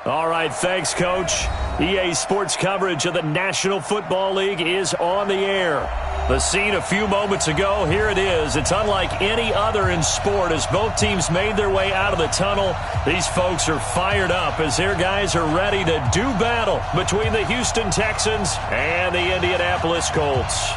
All right, thanks, Coach. EA Sports coverage of the National Football League is on the air. The scene a few moments ago, here it is. It's unlike any other in sport as both teams made their way out of the tunnel. These folks are fired up as their guys are ready to do battle between the Houston Texans and the Indianapolis Colts.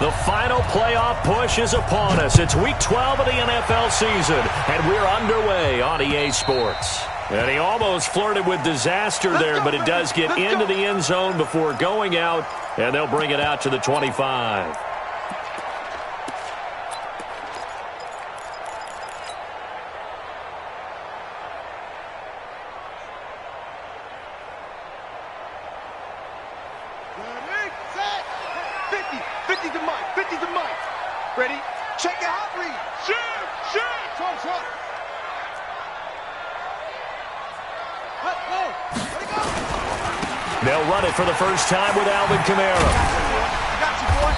The final playoff push is upon us. It's Week 12 of the NFL season, and we're underway on EA Sports. And he almost flirted with disaster there, but it does get into the end zone before going out, and they'll bring it out to the 25. They'll run it for the first time with Alvin Kamara.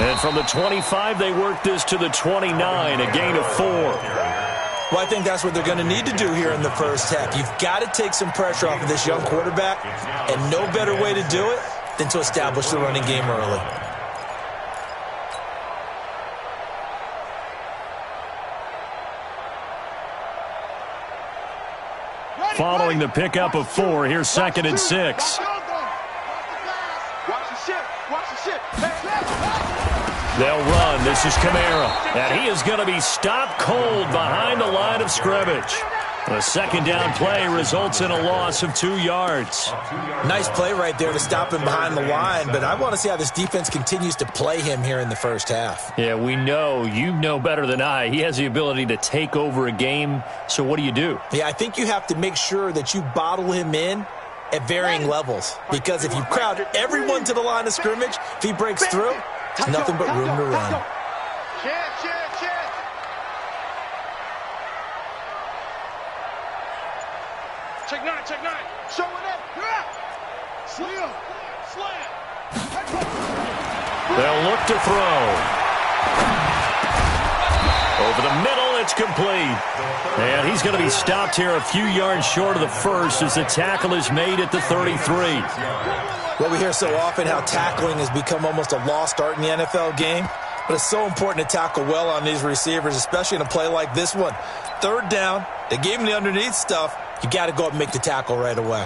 And from the 25, they work this to the 29, a gain of 4. Well, I think that's what they're going to need to do here in the first half. You've got to take some pressure off of this young quarterback, and no better way to do it than to establish the running game early. Following the pickup of 4, here's 2nd and 6. They'll run. This is Kamara. And he is going to be stopped cold behind the line of scrimmage. A second down play results in a loss of 2 yards. Nice play right there to stop him behind the line, but I want to see how this defense continues to play him here in the first half. Yeah, we know. You know better than I. He has the ability to take over a game, so what do? Yeah, I think you have to make sure that you bottle him in at varying levels, because if you crowd everyone to the line of scrimmage, if he breaks through, there's nothing but room to run. Check nine. Show it up. Slam. They'll look to throw. Over the middle, it's complete. And he's going to be stopped here a few yards short of the first as the tackle is made at the 33. Well, we hear so often how tackling has become almost a lost art in the NFL game. But it's so important to tackle well on these receivers, especially in a play like this one. 3rd down, they gave him the underneath stuff. You got to go up and make the tackle right away.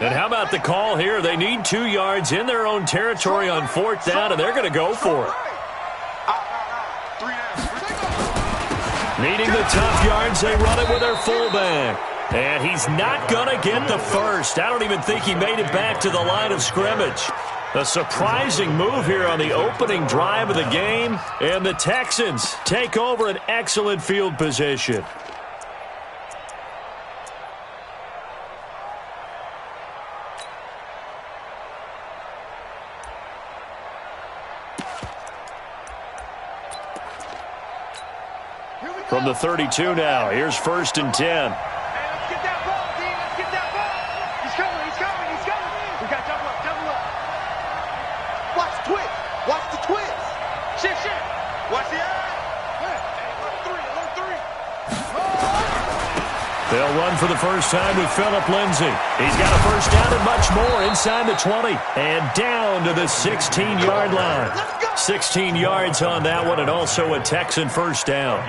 And how about the call here? They need 2 yards in their own territory on 4th down, and they're going to go for it. Needing the tough yards, they run it with their fullback. And he's not going to get the first. I don't even think he made it back to the line of scrimmage. A surprising move here on the opening drive of the game, and the Texans take over an excellent field position. From the 32 now, here's 1st and 10. They'll run for the first time with Phillip Lindsay. He's got a first down and much more inside the 20 and down to the 16-yard line. 16 yards on that one, and also a Texan first down.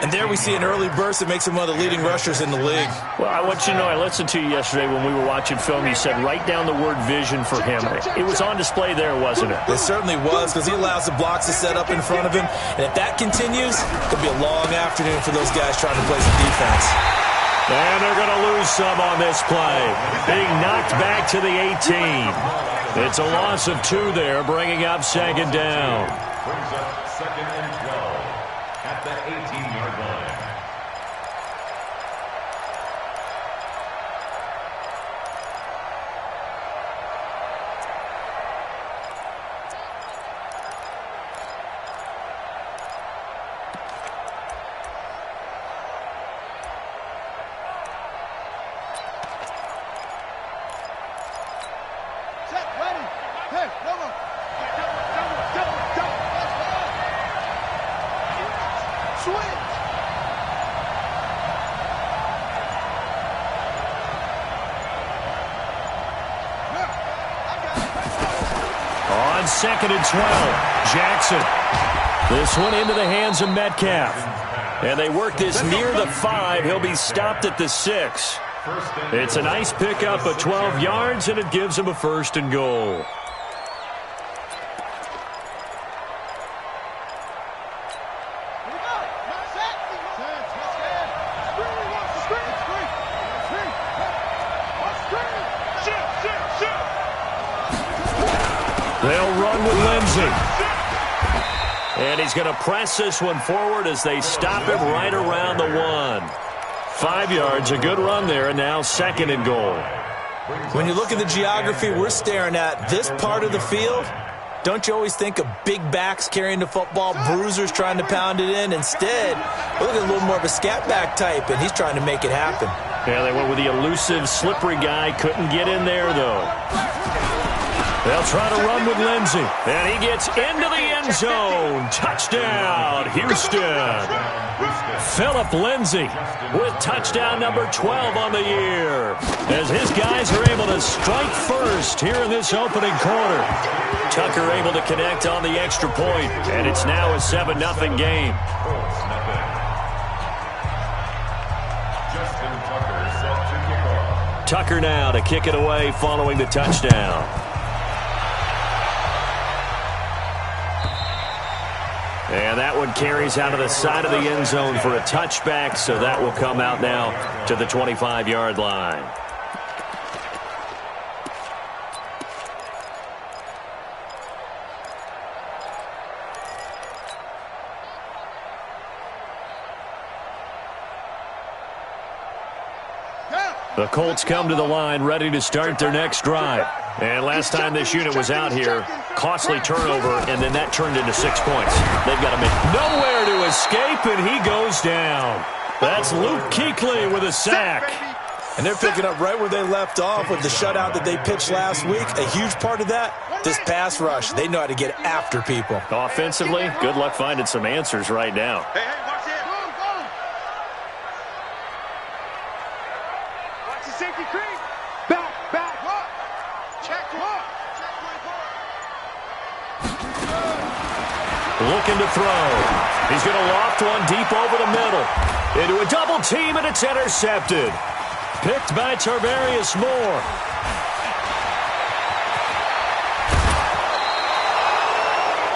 And there we see an early burst that makes him one of the leading rushers in the league. Well, I want you to know, I listened to you yesterday when we were watching film. You said write down the word vision for him. It was on display there, wasn't it? It certainly was, because he allows the blocks to set up in front of him. And if that continues, it'll be a long afternoon for those guys trying to play some defense. And they're going to lose some on this play. Being knocked back to the 18. It's a loss of 2 there, bringing up 2nd down. Brings up 2nd and 12 at the 18-yard line. Switch. On 2nd and 12, Jackson. This one into the hands of Metcalf. And they work this near the 5. He'll be stopped at the 6. It's a nice pickup of 12 yards, and it gives him a 1st and goal. They'll run with Lindsey. And he's going to press this one forward as they stop him right around the 1. 5 yards, a good run there, and now 2nd and goal. When you look at the geography we're staring at, this part of the field, don't you always think of big backs carrying the football, bruisers trying to pound it in? Instead, look at a little more of a scat back type, and he's trying to make it happen. Yeah, they went with the elusive, slippery guy. Couldn't get in there, though. They'll try to run with Lindsey. And he gets into the end zone. Touchdown, Houston. Philip Lindsey with touchdown number 12 on the year. As his guys are able to strike first here in this opening quarter. Tucker able to connect on the extra point. And it's now a 7-0 game. Tucker now to kick it away following the touchdown. And that one carries out of the side of the end zone for a touchback, so that will come out now to the 25-yard line. The Colts come to the line ready to start their next drive. And last time this unit was out here, costly turnover, and then that turned into 6 points. They've got to make nowhere to escape, and he goes down. That's Luke Kuechly with a sack. And they're picking up right where they left off with the shutout that they pitched last week. A huge part of that, this pass rush. They know how to get after people. Offensively, good luck finding some answers right now. Hey, watch it. Watch the safety creep. Back. Check. Looking to throw. He's going to loft one deep over the middle. Into a double team, and it's intercepted. Picked by Tarvarius Moore.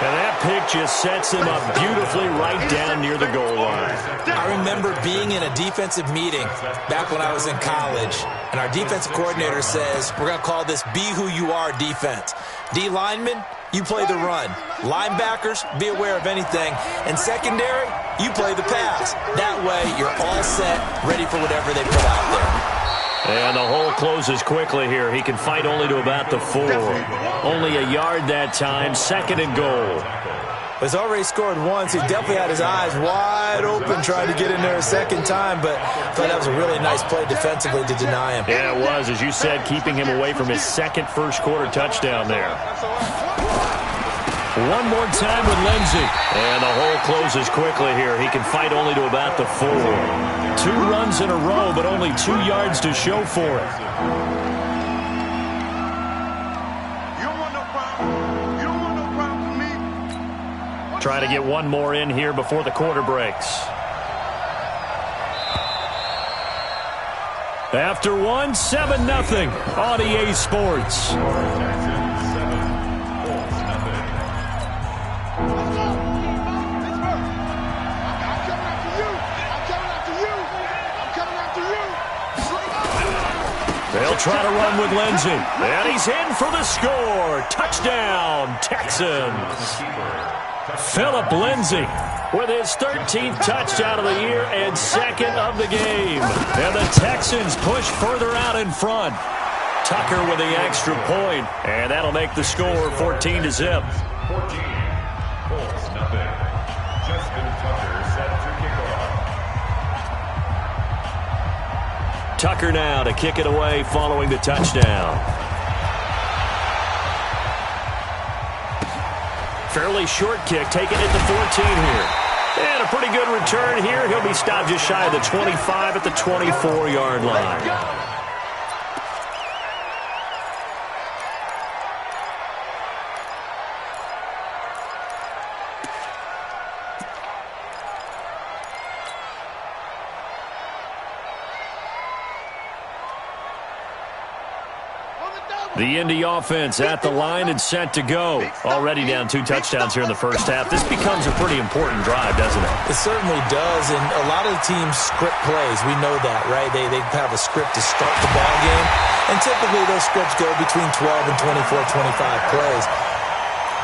And that pick just sets him up beautifully right down near the goal line. I remember being in a defensive meeting back when I was in college, and our defensive coordinator says, we're going to call this Be Who You Are defense. D linemen, you play the run. Linebackers, be aware of anything. And secondary, you play the pass. That way, you're all set, ready for whatever they put out there. And the hole closes quickly here. He can fight only to about the 4. Only a yard that time, 2nd and goal. He's already scored once. He definitely had his eyes wide open trying to get in there a second time, but I thought that was a really nice play defensively to deny him. Yeah, it was, as you said, keeping him away from his second first-quarter touchdown there. One more time with Lindsey. And the hole closes quickly here. He can fight only to about the 4. 2 runs in a row, but only 2 yards to show for it. You don't want no problem. You don't want no problem with me. Try to get one more in here before the quarter breaks. After one, 7-0 on EA Sports. They'll try to run with Lindsey. And he's in for the score. Touchdown, Texans. Philip Lindsey with his 13th touchdown of the year and 2nd of the game. And the Texans push further out in front. Tucker with the extra point. And that'll make the score 14-0. 14. Colts nothing. Justin Tucker set to kick off. Tucker now to kick it away following the touchdown. Fairly short kick, taking it to 14 here. And a pretty good return here. He'll be stopped just shy of the 25 at the 24-yard line. The Indy offense at the line and set to go. Already down 2 touchdowns here in the first half. This becomes a pretty important drive, doesn't it? It certainly does, and a lot of the teams script plays. We know that, right? They have a script to start the ball game, and typically those scripts go between 12 and 24, 25 plays.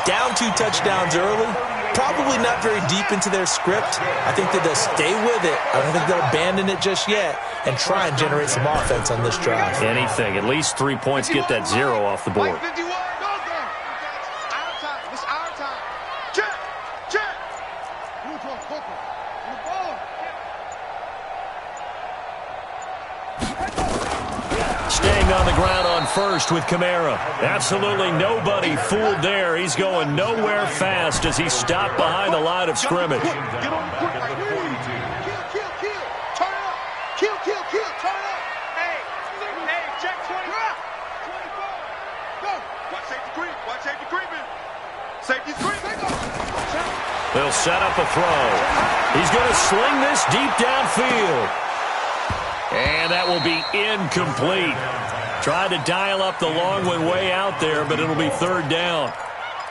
Down 2 touchdowns early, probably not very deep into their script. I think that they'll stay with it. I don't think they'll abandon it just yet and try and generate some offense on this drive. Anything. At least 3 points, get that 0 off the board. Staying on the ground on first with Kamara. Absolutely nobody fooled there. He's going nowhere fast as he's stopped behind the line of scrimmage. Get on the quick right here. Kill. Turn it up. Kill. Turn it up. Hey, check 20. 24. Go. Watch safety creeping. Safety's creeping. They'll set up a throw. He's going to sling this deep downfield. And that will be incomplete. Tried to dial up the long one way out there, but it'll be 3rd down.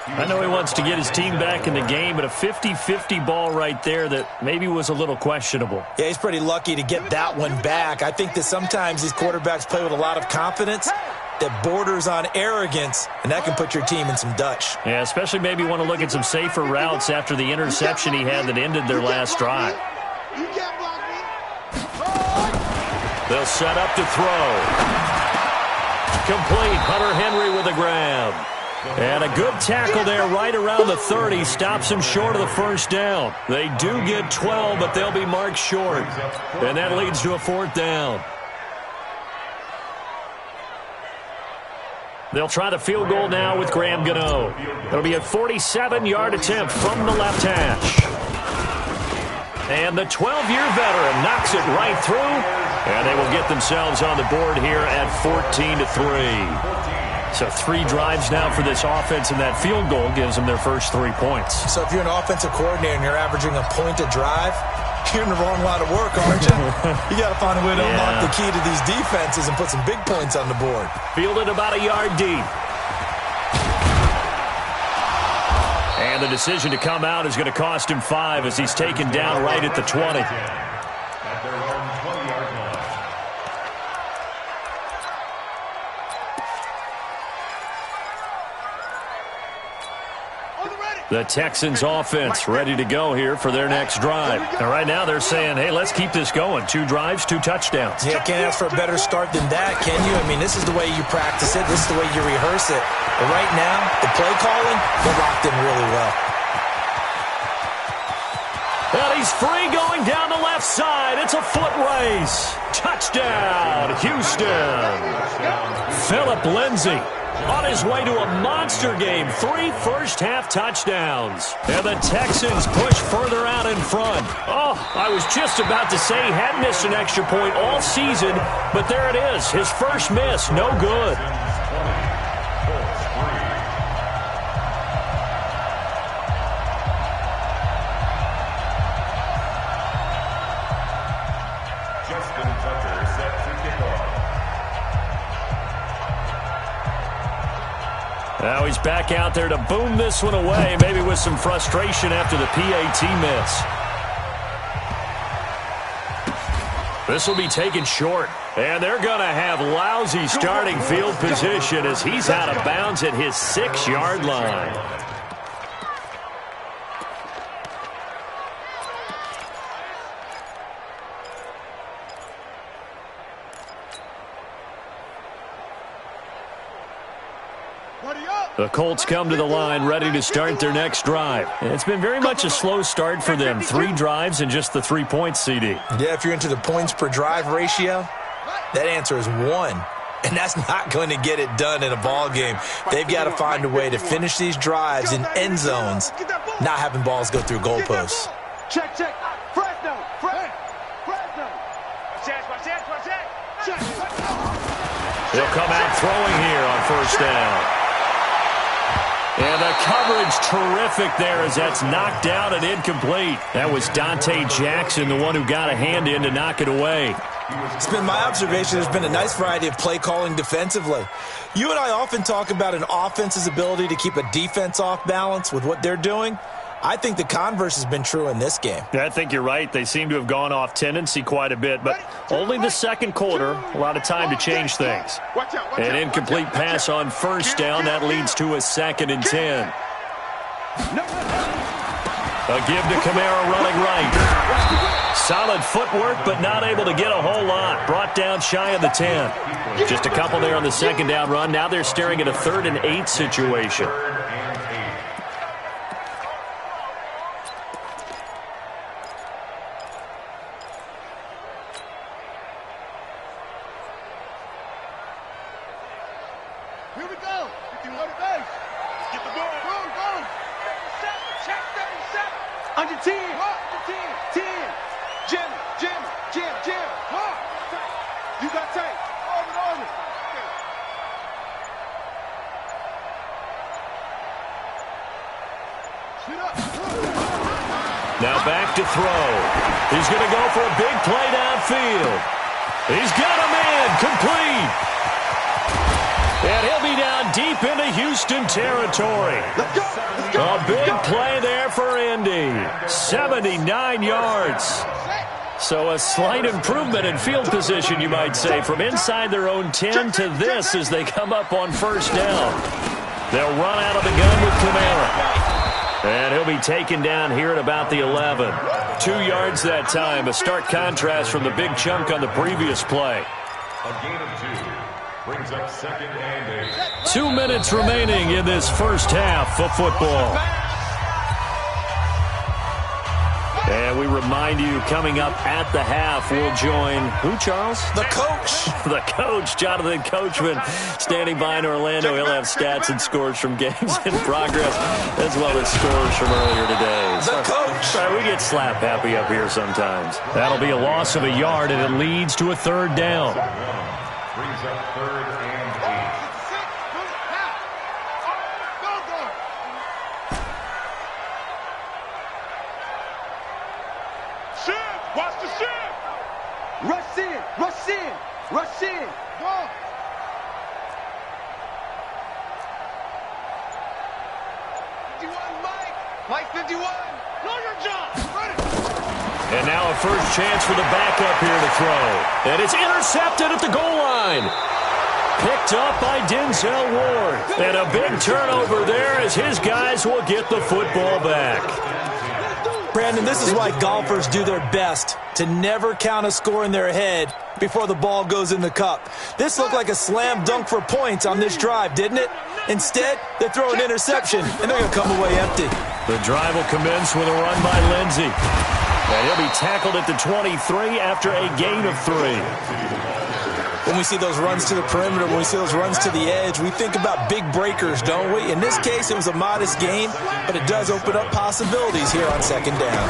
I know he wants to get his team back in the game, but a 50-50 ball right there that maybe was a little questionable. Yeah, he's pretty lucky to get that one back. I think that sometimes these quarterbacks play with a lot of confidence that borders on arrogance, and that can put your team in some Dutch. Yeah, especially maybe want to look at some safer routes after the interception he had that ended their last drive. They'll set up to throw. Complete. Hunter Henry with a grab. And a good tackle there right around the 30. Stops him short of the first down. They do get 12, but they'll be marked short. And that leads to a 4th down. They'll try the field goal now with Graham Gano. It'll be a 47-yard attempt from the left hash. And the 12-year veteran knocks it right through. And they will get themselves on the board here at 14-3. So 3 drives now for this offense, and that field goal gives them their first 3 points. So if you're an offensive coordinator and you're averaging a point a drive, you're in the wrong line of work, aren't you? You got to find a way to unlock the key to these defenses and put some big points on the board. Fielded about a yard deep. And the decision to come out is going to cost him 5 as he's taken down right at the 20. At their own 20-yard line. The Texans offense ready to go here for their next drive. And right now they're saying, hey, let's keep this going. 2 drives, 2 touchdowns. Yeah, can't ask for a better start than that, can you? I mean, this is the way you practice it. This is the way you rehearse it. But right now, the play calling, they're locked in really well. And he's free going down the left side. It's a foot race. Touchdown, Houston. Philip Lindsay on his way to a monster game. 3 first-half touchdowns. And the Texans push further out in front. Oh, I was just about to say he hadn't missed an extra point all season, but there it is. His first miss, no good. Now he's back out there to boom this one away, maybe with some frustration after the PAT miss. This will be taken short, and they're going to have lousy starting field position as he's out of bounds at his 6-yard line. The Colts come to the line ready to start their next drive. It's been very much a slow start for them. 3 drives and just the 3 points, CD. Yeah, if you're into the points per drive ratio, that answer is 1. And that's not going to get it done in a ball game. They've got to find a way to finish these drives in end zones, not having balls go through goalposts. Check, check. Fresno. Fresno. Watch that. Check. He'll come out throwing here on first down. And the coverage terrific there as that's knocked down and incomplete. That was Dante Jackson, the one who got a hand in to knock it away. It's been my observation there's been a nice variety of play calling defensively. You and I often talk about an offense's ability to keep a defense off balance with what they're doing. I think the converse has been true in this game. I think you're right. They seem to have gone off tendency quite a bit, but only the second quarter, a lot of time to change things. An incomplete pass on first down. That leads to a 2nd and 10. A give to Kamara running right. Solid footwork, but not able to get a whole lot. Brought down shy of the 10. Just a couple there on the second down run. Now they're staring at a 3rd and 8 situation. Here we go. Go to base. Get the ball. Go. Check 37. Under 10. 10. Jim. You got tape. Over. Shoot up. Now back to throw. He's going to go for a big play downfield. He's got a man complete. And he'll be down deep into Houston territory. A big play there for Indy. 79 yards. So a slight improvement in field position, you might say, from inside their own 10 to this as they come up on first down. They'll run out of the gun with Kamara. And he'll be taken down here at about the 11. 2 yards that time. A stark contrast from the big chunk on the previous play. A gain of 2. Brings up 2nd and 8. 2 minutes remaining in this first half of football. And we remind you, coming up at the half, we'll join who, Charles? The coach. The coach, Jonathan Coachman, standing by in Orlando. He'll have stats and scores from games in progress, as well as scores from earlier today. The coach. Sorry, we get slap happy up here sometimes. That'll be a loss of a yard, and it leads to a 3rd down. Brings up 3rd and 8. Watch the shift. Rush in. Go. Mike 51. Know your job. And now a first chance for the backup here to throw. And it's intercepted at the goal line. Picked up by Denzel Ward. And a big turnover there as his guys will get the football back. Brandon, this is why golfers do their best to never count a score in their head before the ball goes in the cup. This looked like a slam dunk for points on this drive, didn't it? Instead, they throw an interception, and they're going to come away empty. The drive will commence with a run by Lindsey. And he'll be tackled at the 23 after a gain of 3. When we see those runs to the perimeter, when we see those runs to the edge, we think about big breakers, don't we? In this case, it was a modest gain, but it does open up possibilities here on 2nd down.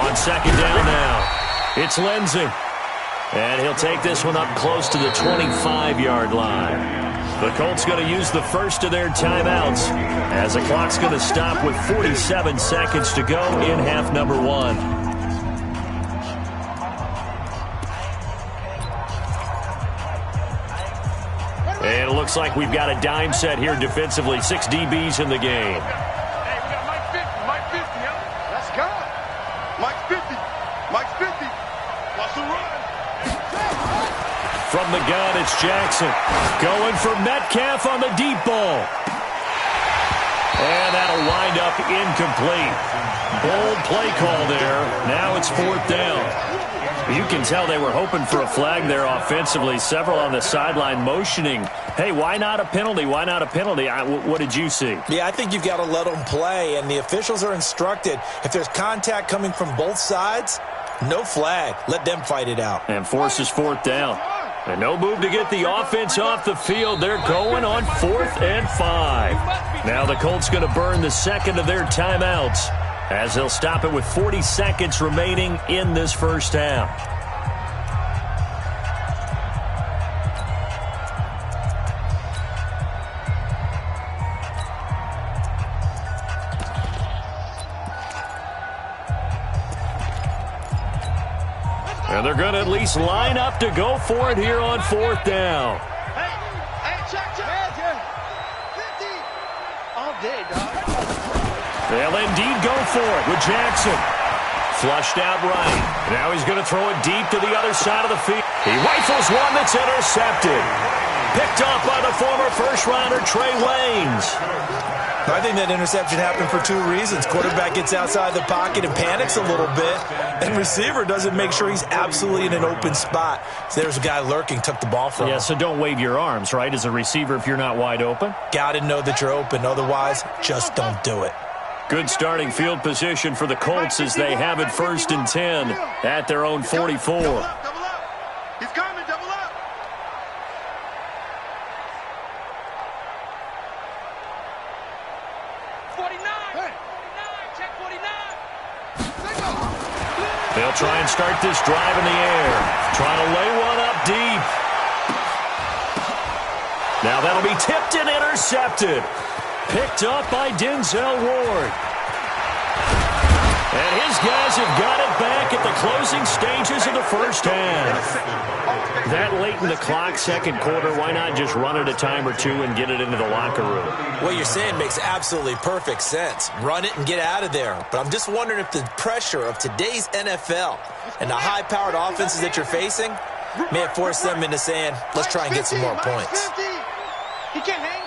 On 2nd down now, it's Lindsey. And he'll take this one up close to the 25-yard line. The Colts going to use the first of their timeouts as the clock's going to stop with 47 seconds to go in half number 1. And it looks like we've got a dime set here defensively. 6 DBs in the game. Hey, we got Mike 50. Mike 50, huh? Let's go. Mike 50. Mike 50. Watch the run. From the gun, it's Jackson. Going for Metcalf on the deep ball. And that'll wind up incomplete. Bold play call there. Now it's 4th down. You can tell they were hoping for a flag there offensively. Several on the sideline motioning, hey, why not a penalty? Why not a penalty? What did you see? Yeah, I think you've got to let them play, and the officials are instructed. If there's contact coming from both sides, no flag. Let them fight it out. And forces 4th down. And no move to get the offense off the field. They're going on 4th and 5. Now the Colts going to burn the second of their timeouts as they'll stop it with 40 seconds remaining in this first half. And they're going to at least line up to go for it here on fourth down. Hey, check. 50. All day, dog. They'll indeed go for it with Jackson. Flushed out right. Now he's going to throw it deep to the other side of the field. He rifles one that's intercepted. Picked off by the former first-rounder Trey Waynes. I think that interception happened for two reasons. Quarterback gets outside the pocket and panics a little bit, and receiver doesn't make sure he's absolutely in an open spot. So there's a guy lurking, took the ball from him. Yeah, so don't wave your arms, right, as a receiver if you're not wide open. Got to know that you're open. Otherwise, just don't do it. Good starting field position for the Colts as they have it 1st and 10 at their own 44. Double up. He's coming, double up. They'll try and start this drive in the air. Trying to lay one up deep. Now that'll be tipped and intercepted. Picked up by Denzel Ward. And his guys have got it back at the closing stages of the first half. That late in the clock, second quarter, why not just run it a time or two and get it into the locker room? What you're saying makes absolutely perfect sense. Run it and get out of there. But I'm just wondering if the pressure of today's NFL and the high-powered offenses that you're facing may have forced them into saying, let's try and get some more points. He can't hang.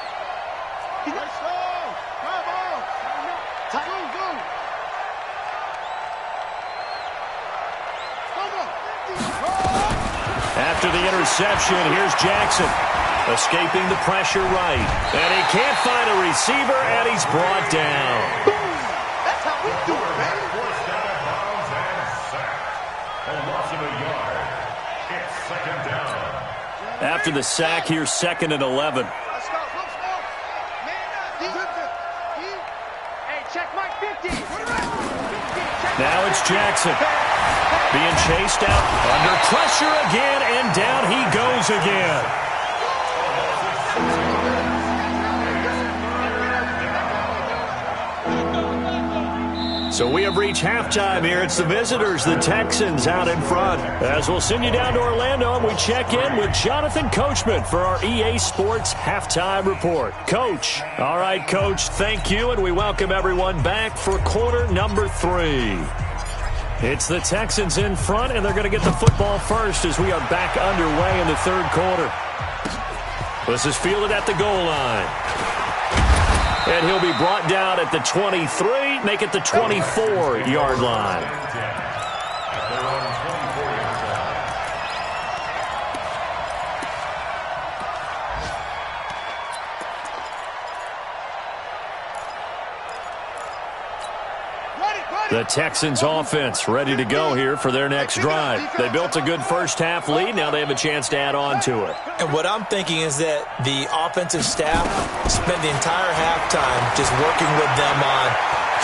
After the interception, here's Jackson. Escaping the pressure right. And he can't find a receiver, and he's brought down. That's how we do it, man. Forced out of bounds and sacked. A loss of a yard. It's second down. After the sack, here's 2nd and 11. Let's go. Man up. Hey, check Mike 50. Now it's Jackson. Being chased out, under pressure again, and down he goes again. So we have reached halftime here. It's the visitors, the Texans, out in front. As we'll send you down to Orlando, and we check in with Jonathan Coachman for our EA Sports Halftime Report. Coach. All right, Coach, thank you, and we welcome everyone back for quarter number 3. It's the Texans in front, and they're going to get the football first as we are back underway in the third quarter. This is fielded at the goal line. And he'll be brought down at the 23, make it the 24-yard line. The Texans offense ready to go here for their next drive. They built a good first-half lead. Now they have a chance to add on to it. And what I'm thinking is that the offensive staff spent the entire halftime just working with them on,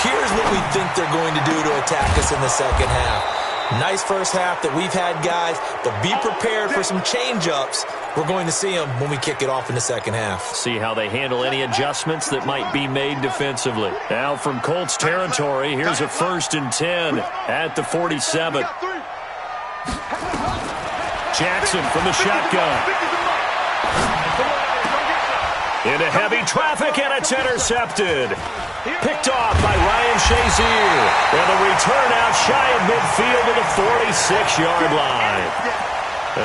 here's what we think they're going to do to attack us in the second half. Nice first half that we've had, guys, but be prepared for some change-ups. We're going to see them when we kick it off in the second half. See how they handle any adjustments that might be made defensively. Now from Colts territory, here's a 1st and 10 at the 47. Jackson from the shotgun. Into heavy traffic, and it's intercepted. Picked off by Ryan Shazier. And the return out shy of midfield to the 46-yard line.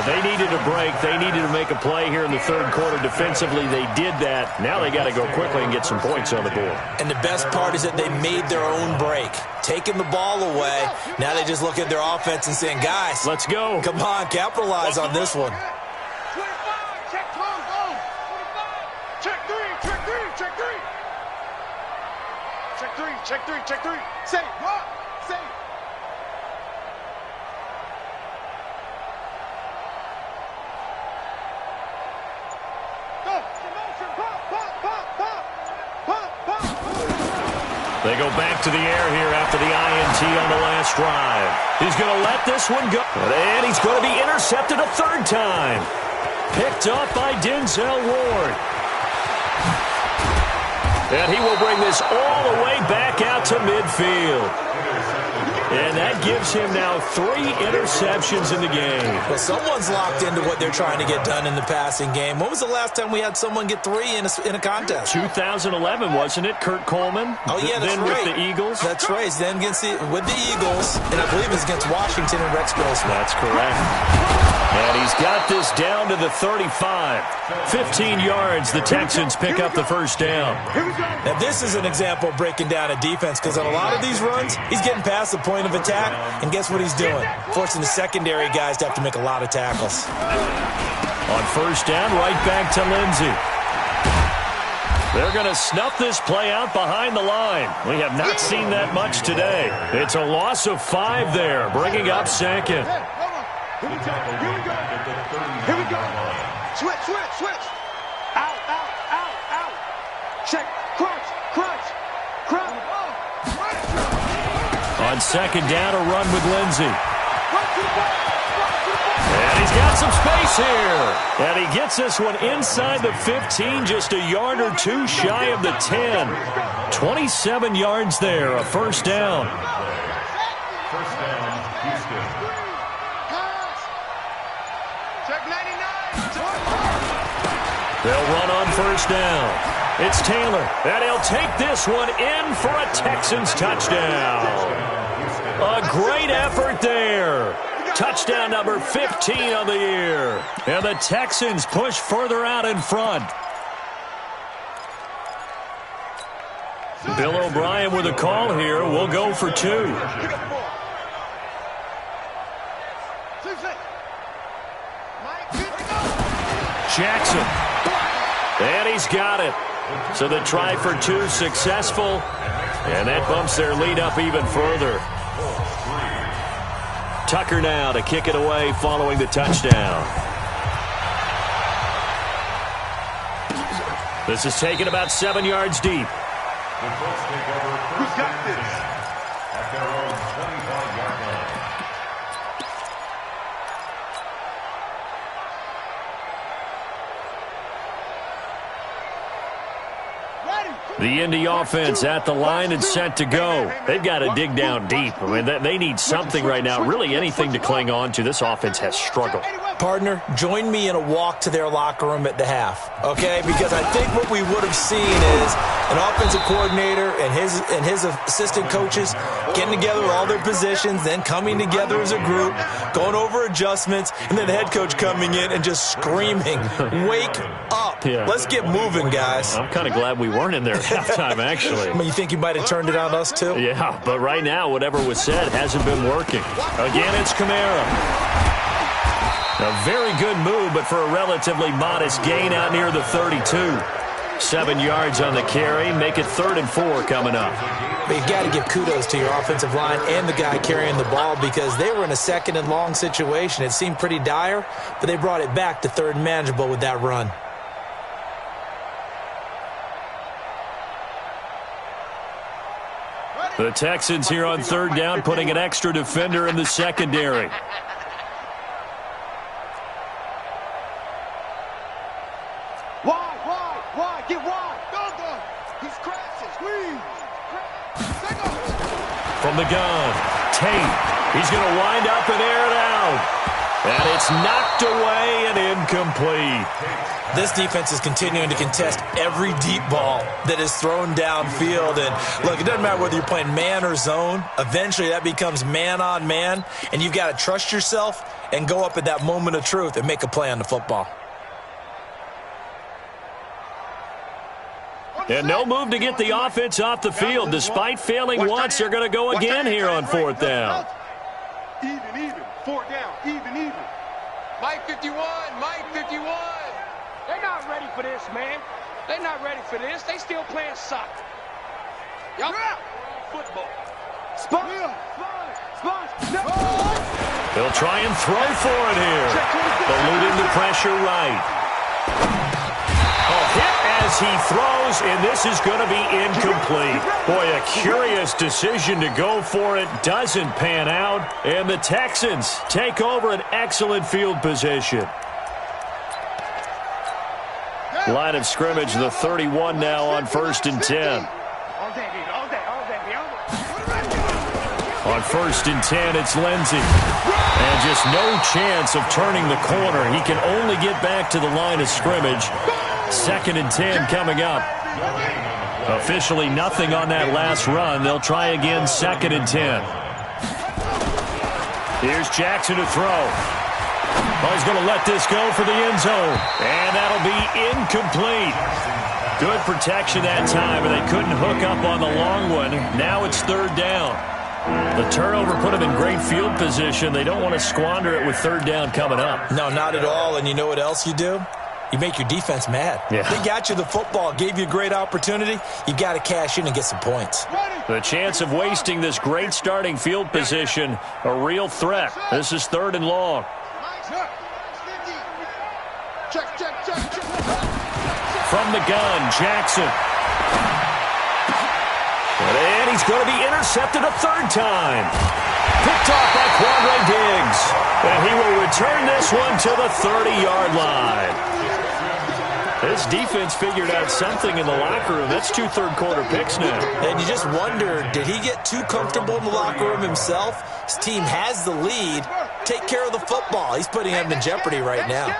They needed a break. They needed to make a play here in the third quarter defensively. They did that. Now they got to go quickly and get some points on the board. And the best part is that they made their own break. Taking the ball away. Now they just look at their offense and saying, guys, let's go. Come on, capitalize on this one. 25, check 12, go. 25, check 3, check 3, check 3. Check 3, check 3, check 3. Say, what? Say. They go back to the air here after the INT on the last drive. He's going to let this one go. And he's going to be intercepted a third time. Picked up by Denzel Ward. And he will bring this all the way back out to midfield. And that gives him now 3 interceptions in the game. Well, someone's locked into what they're trying to get done in the passing game. When was the last time we had someone get 3 in a contest? 2011, wasn't it? Kurt Coleman? Oh, yeah, that's then right. With the Eagles? That's right. Then with the Eagles, and I believe it's against Washington and Rex Grossman. That's correct. And he's got this down to the 35. 15 yards, the Texans pick up the first down. Now, this is an example of breaking down a defense, because on a lot of these runs, he's getting past the point of attack, and guess what he's doing? Forcing the secondary guys to have to make a lot of tackles. On first down, right back to Lindsey. They're going to snuff this play out behind the line. We have not seen that much today. It's a loss of 5 there, bringing up second. Here we go. Here we go. Here we go. Switch, switch, switch. Out, out, out, out. Check. Crunch, crunch, crunch. On second down, a run with Lindsey. And he's got some space here. And he gets this one inside the 15, just a yard or 2 shy of the 10. 27 yards there, a first down. First down, Houston. Check 99. They'll run on first down. It's Taylor, and he'll take this one in for a Texans touchdown. A great effort there. Touchdown number 15 of the year. And the Texans push further out in front. Bill O'Brien with a call here. We'll go for 2. Jackson. And he's got it. So the try for 2 successful. And that bumps their lead up even further. Tucker now to kick it away following the touchdown. This is taken about 7 yards deep. Who's got this? At their own 25-yard line. The Indy offense at the line and set to go. They've got to dig down deep. I mean, they need something right now, really anything to cling on to. This offense has struggled. Partner, join me in a walk to their locker room at the half, okay? Because I think what we would have seen is an offensive coordinator and his assistant coaches getting together all their positions, then coming together as a group, going over adjustments, and then the head coach coming in and just screaming, "Wake up. Yeah. Let's get moving, guys." I'm kind of glad we weren't in there at halftime, actually. I mean, you think you might have turned it on us, too? Yeah, but right now, whatever was said hasn't been working. Again, it's Kamara. A very good move, but for a relatively modest gain out near the 32. 7 yards on the carry. Make it 3rd and 4 coming up. But you've got to give kudos to your offensive line and the guy carrying the ball, because they were in a 2nd and long situation. It seemed pretty dire, but they brought it back to 3rd and manageable with that run. The Texans here on 3rd down, putting an extra defender in the secondary. Wide, get wide. Go. He's crashing. Squeeze. From the gun, Tate. He's going to wind up and air it out. And it's knocked away and incomplete. This defense is continuing to contest every deep ball that is thrown downfield. And look, it doesn't matter whether you're playing man or zone. Eventually that becomes man on man, and you've got to trust yourself and go up at that moment of truth and make a play on the football. And no move to get the offense off the field. Despite failing once, they're going to go again here on 4th down. Even. 4th down. Even. Mike 51. They're not ready for this, man. They're not ready for this. They still playing soccer. Y'all football. Spot. They'll try and throw for it here. Eluding the pressure right. Oh, hit as he throws, and this is going to be incomplete. Boy, a curious decision to go for it. Doesn't pan out, and the Texans take over an excellent field position. Line of scrimmage, the 31 now on 1st and 10. On 1st and 10, it's Lindsey. And just no chance of turning the corner. He can only get back to the line of scrimmage. 2nd and 10 coming up. Officially nothing on that last run. They'll try again, 2nd and 10. Here's Jackson to throw. Oh, he's going to let this go for the end zone. And that'll be incomplete. Good protection that time, and they couldn't hook up on the long one. Now it's 3rd down. The turnover put them in great field position. They don't want to squander it with 3rd down coming up. No, not at all. And you know what else you do? You make your defense mad. Yeah. They got you the football, gave you a great opportunity. You got to cash in and get some points. The chance of wasting this great starting field position, a real threat. This is 3rd and long. From the gun, Jackson. And he's going to be intercepted a 3rd time. Picked off by Quandre Diggs. And he will return this one to the 30-yard line. This defense figured out something in the locker room. That's 2 third-quarter picks now. And you just wonder, did he get too comfortable in the locker room himself? His team has the lead. Take care of the football. He's putting him in jeopardy right now.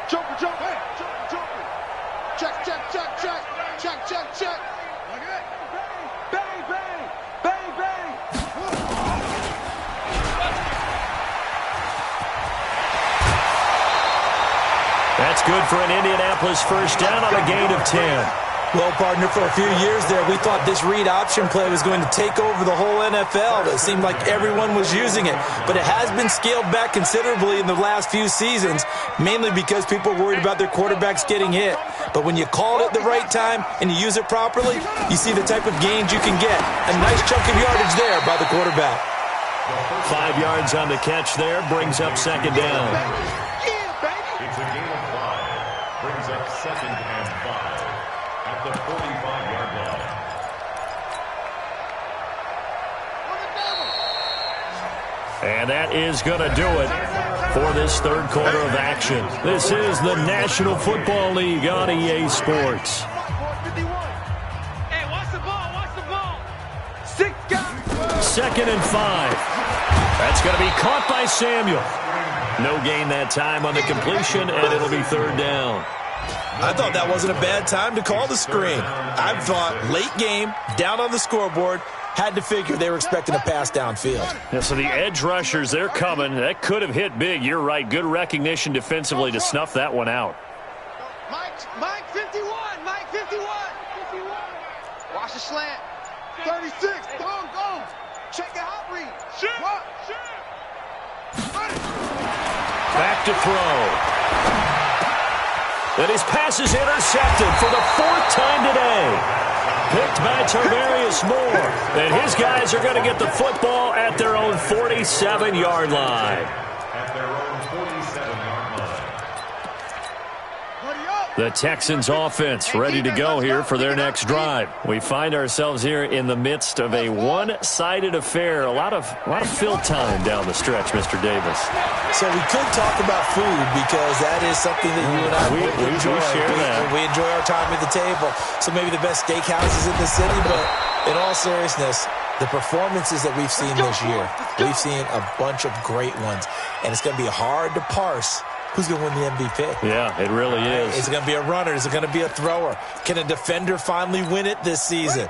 Jumper, jumper, jumper. Check, check, check, check. Check, check, check. Bang, bang, bang, bang. That's good for an Indianapolis 1st down on a gain of 10. Well, partner, for a few years there, we thought this read option play was going to take over the whole NFL. It seemed like everyone was using it. But it has been scaled back considerably in the last few seasons, mainly because people are worried about their quarterbacks getting hit. But when you call it at the right time and you use it properly, you see the type of gains you can get. A nice chunk of yardage there by the quarterback. 5 yards on the catch there, brings up 2nd down. It's a gain of 5. Brings up 2nd and 5 at the 45-yard line. And that is going to do it for this 3rd quarter of action. This is the National Football League on EA Sports. Hey, watch the ball, watch the ball. 2nd and 5. That's going to be caught by Samuel. No gain that time on the completion, and it'll be 3rd down. I thought that wasn't a bad time to call the screen. I thought late game, down on the scoreboard, had to figure they were expecting a pass downfield. Yeah, so the edge rushers, they're coming. That could have hit big. You're right. Good recognition defensively to snuff that one out. Mike 51, Mike 51. Watch the slant. 36, go. Check the hot read. Shoot. Back to throw. And his pass is intercepted for the 4th time today. Picked by Tarvarius Moore. And his guys are going to get the football at their own 47-yard line. At their own 47-yard line. The Texans offense ready to go here for their next drive. We find ourselves here in the midst of a one-sided affair. A lot of fill time down the stretch, Mr. Davis. So we could talk about food because that is something that you and I enjoy. We share that. We enjoy our time at the table. So maybe the best steakhouses in the city, but in all seriousness, the performances that we've seen this year, we've seen a bunch of great ones, and it's going to be hard to parse who's going to win the MVP. Yeah, it really is. Is it going to be a runner? Is it going to be a thrower? Can a defender finally win it this season?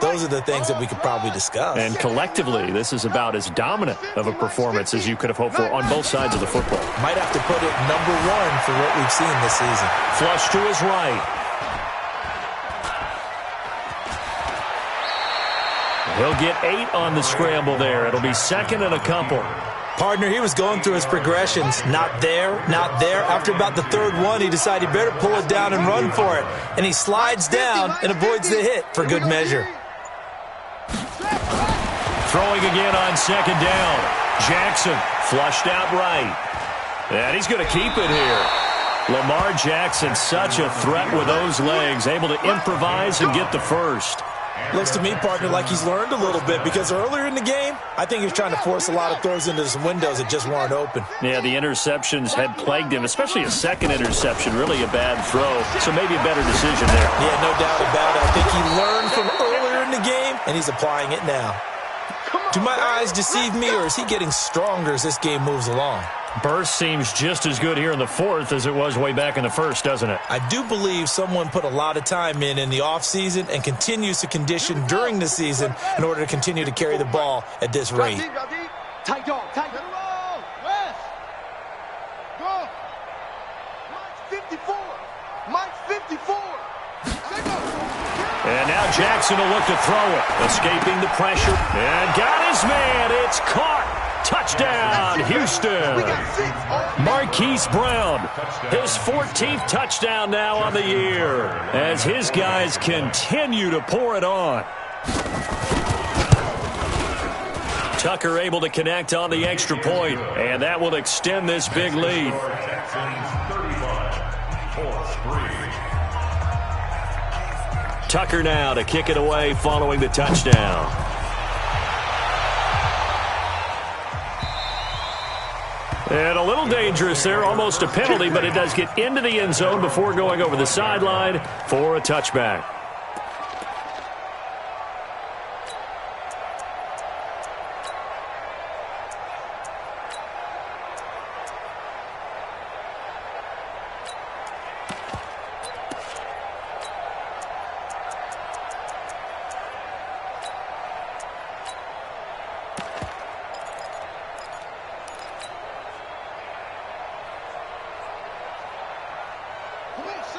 Those are the things that we could probably discuss. And collectively, this is about as dominant of a performance as you could have hoped for on both sides of the football. Might have to put it number 1 for what we've seen this season. Flush to his right. He'll get 8 on the scramble there. It'll be 2nd and a couple. Partner, he was going through his progressions. Not there, not there. After about the 3rd one, he decided he better pull it down and run for it. And he slides down and avoids the hit for good measure. Throwing again on 2nd down. Jackson flushed out right. And he's going to keep it here. Lamar Jackson, such a threat with those legs, able to improvise and get the first. Looks to me, partner, like he's learned a little bit, because earlier in the game, I think he was trying to force a lot of throws into some windows that just weren't open. Yeah, the interceptions had plagued him, especially a second interception, really a bad throw, so maybe a better decision there. Yeah, no doubt about it. I think he learned from earlier in the game, and he's applying it now. Do my eyes deceive me, or is he getting stronger as this game moves along? Burst seems just as good here in the fourth as it was way back in the first, doesn't it? I do believe someone put a lot of time in the offseason and continues to condition during the season in order to continue to carry the ball at this rate. Tight dog, tight dog. West. Go. Mike's 54. Mike's 54. And now Jackson will look to throw it. Escaping the pressure. And got his man. It's caught. Touchdown, Houston. Marquise Brown, his 14th touchdown now on the year as his guys continue to pour it on. Tucker able to connect on the extra point, and that will extend this big lead. Tucker now to kick it away following the touchdown. And a little dangerous there, almost a penalty, but it does get into the end zone before going over the sideline for a touchback.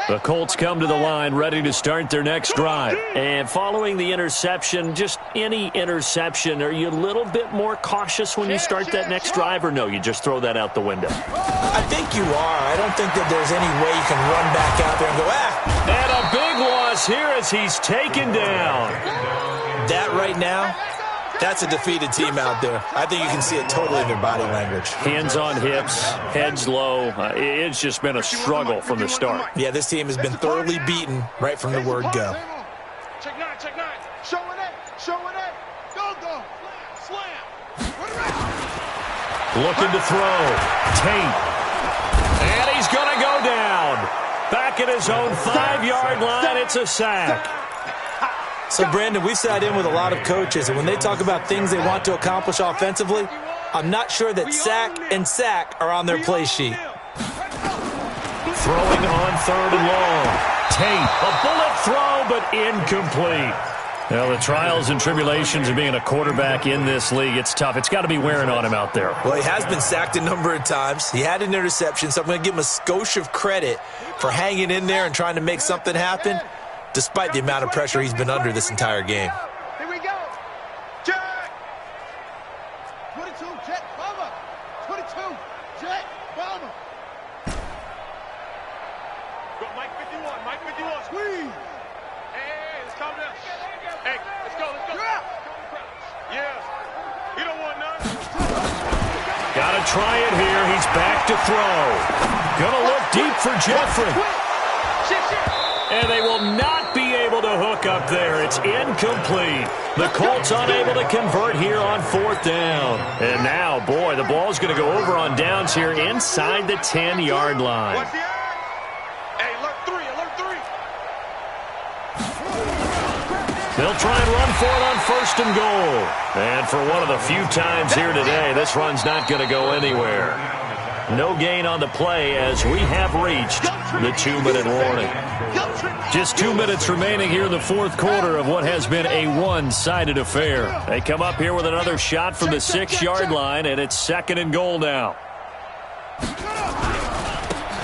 The Colts come to the line ready to start their next drive. And following the interception, just any interception, are you a little bit more cautious when you start that next drive, or no, you just throw that out the window? I think you are. I don't think that there's any way you can run back out there and go, And a big loss here as he's taken down. That right now, that's a defeated team out there. I think you can see it totally in their body language. Hands on hips, heads low. It's just been a struggle from the start. Yeah, this team has been thoroughly beaten right from the word go. Check nine, check nine. Showing it, showing it. Go, go. Slam. Looking to throw. Tate. And he's going to go down. Back at his own 5-yard line, it's a sack. So, Brandon, we've sat in with a lot of coaches, and when they talk about things they want to accomplish offensively, I'm not sure that sack and sack are on their play sheet. Throwing on 3rd and long. Tate, a bullet throw, but incomplete. Well, the trials and tribulations of being a quarterback in this league, it's tough. It's got to be wearing on him out there. Well, he has been sacked a number of times. He had an interception, so I'm going to give him a skosh of credit for hanging in there and trying to make something happen, despite the amount of pressure he's been under this entire game. Here we go. Jack. 22, jet bomber. 22, jet bomber. Go, Mike 51, Mike 51. Squeeze. Hey, let's calm down. Hey, let's go, let's go. Yes. You don't want none. Got to try it here. He's back to throw. Going to look deep for Jeffrey. And they will not be able to hook up there. It's incomplete. The Colts unable to convert here on 4th down. And now, boy, the ball's going to go over on downs here inside the 10-yard line. Watch the eye. Hey, alert 3, alert 3. They'll try and run for it on 1st and goal. And for one of the few times here today, this run's not going to go anywhere. No gain on the play as we have reached the 2-minute warning. Just 2 minutes remaining here in the 4th quarter of what has been a one-sided affair. They come up here with another shot from the 6-yard line, and it's 2nd and goal now.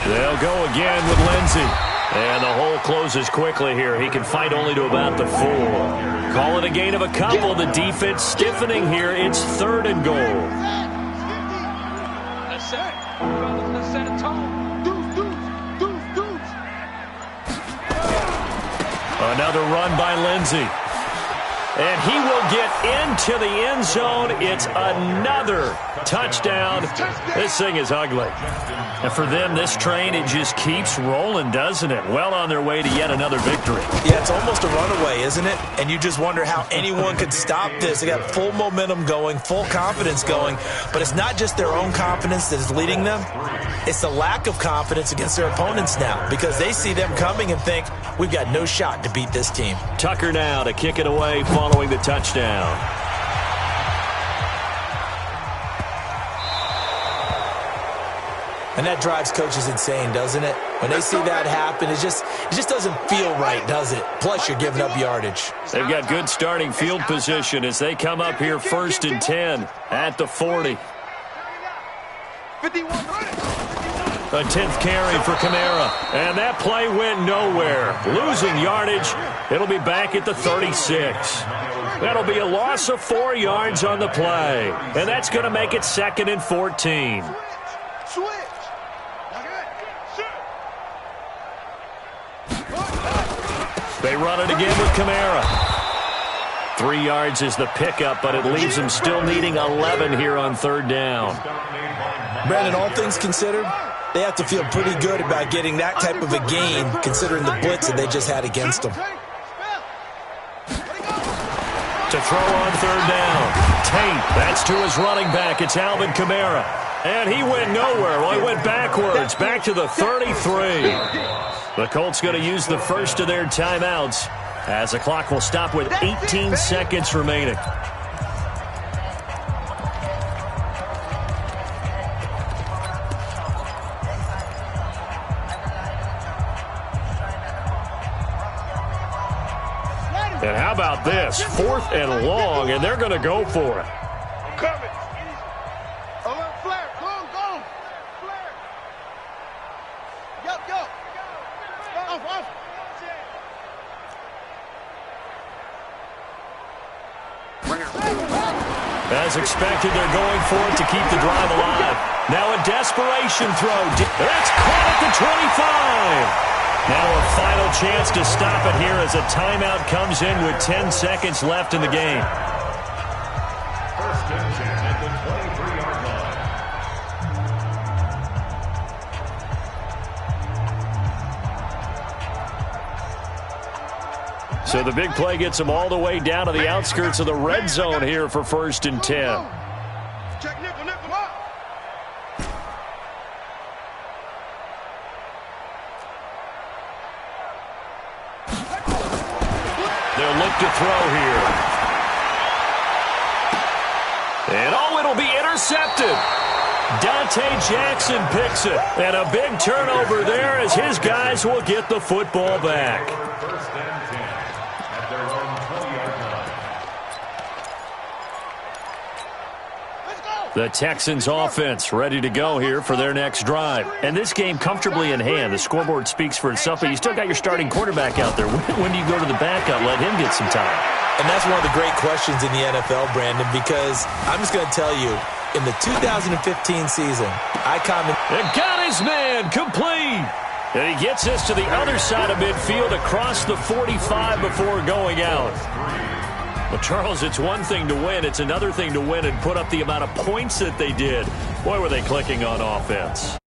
They'll go again with Lindsey. And the hole closes quickly here. He can fight only to about the 4. Call it a gain of a couple. The defense stiffening here. It's 3rd and goal. Let's set a tone. Another run by Lindsey. And he will get into the end zone. It's another touchdown. This thing is ugly. And for them, this train, it just keeps rolling, doesn't it? Well on their way to yet another victory. Yeah, it's almost a runaway, isn't it? And you just wonder how anyone could stop this. They got full momentum going, full confidence going. But it's not just their own confidence that is leading them. It's the lack of confidence against their opponents now, because they see them coming and think, we've got no shot to beat this team. Tucker now to kick it away following the touchdown. And that drives coaches insane, doesn't it? When they see that happen, it just doesn't feel right, does it? Plus, you're giving up yardage. They've got good starting field position as they come up here 1st and 10 at the 40. A 10th carry for Kamara. And that play went nowhere. Losing yardage. It'll be back at the 36. That'll be a loss of 4 yards on the play. And that's going to make it 2nd and 14. They run it again with Kamara. 3 yards is the pickup, but it leaves them still needing 11 here on 3rd down. Brandon, all things considered, they have to feel pretty good about getting that type of a gain, considering the blitz that they just had against them. To throw on 3rd down. Tate, that's to his running back. It's Alvin Kamara. And he went nowhere. Well, he went backwards, back to the 33. The Colts going to use the first of their timeouts as the clock will stop with 18 seconds remaining. And how about this? 4th and long, and they're going to go for it. I'm coming. Flare. Go. Flare. Go. Off. As expected, they're going for it to keep the drive alive. Now a desperation throw. That's caught at the 25. Now a final chance to stop it here as a timeout comes in with 10 seconds left in the game. 1st and 10 at the 23-yard line. So the big play gets them all the way down to the outskirts of the red zone here for 1st and 10. Check nickel up. They'll look to throw here. And it'll be intercepted. Dante Jackson picks it. And a big turnover there as his guys will get the football back. 1st and 10 at their own 20-yard line. The Texans offense ready to go here for their next drive. And this game comfortably in hand. The scoreboard speaks for itself, but you still got your starting quarterback out there. When do you go to the backup? Let him get some time. And that's one of the great questions in the NFL, Brandon, because I'm just going to tell you, in the 2015 season, And got his man complete. And he gets us to the other side of midfield across the 45 before going out. Well, Charles, it's one thing to win. It's another thing to win and put up the amount of points that they did. Boy, were they clicking on offense.